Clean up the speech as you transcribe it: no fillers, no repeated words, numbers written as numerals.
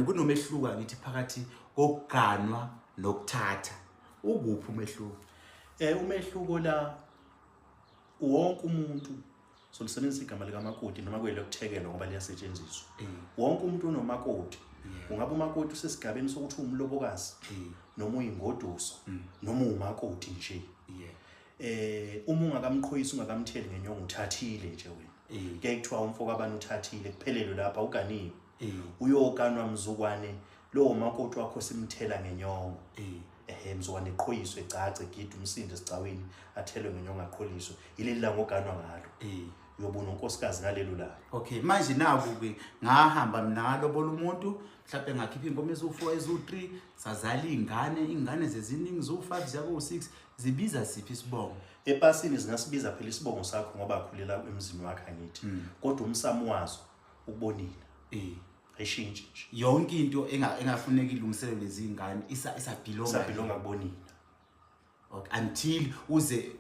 Kunomehluko ngithi phakathi kokuganwa nokuthatha. Ukuphi umehluko? Umehluko la wonke umuntu solisebenzisa igama likamakoti noma kuyelekuthekelwa ngoba liyasetshenziswa. Wonke umuntu unomakoti. Ungabe umakoti usesigabeni sokuthi umlobokazi noma uyingoduso noma umakoti nje. Uma ungakamqhoyisi ungakamtheli ngenyongo uthathile nje wena. Ke kuthiwa umfoko abantu uthathile kuphelelo lapha uganiwe. Uyokanwa mzukwane lo makoti wakho simthela ngenyongo. Mzukwane eqhoyiswe ecace gidi umsindo esicawini athelwe ngenyongo aqholiswe. Ileli la ngoganwa ngalo. Uyobona unkosikazi ngalelo la. Okay, manje naku ke ngahamba mina ngalobola umuntu mhlawumbe ngakhipha inkomo ezu4 ezu3 sazala ingane zeziningi zo5 ziyako6 zibiza siphi isibongo? Epasini zingasibiza phela isibongo sakho ngoba akhulela emzini wakhe angithi. Kodwa umsamo wazo ukubonile. Ayishintshi nje. Yonke into engafuneka ilungiselwe lezi ingane isabhilonga kubonina. Okay, until uze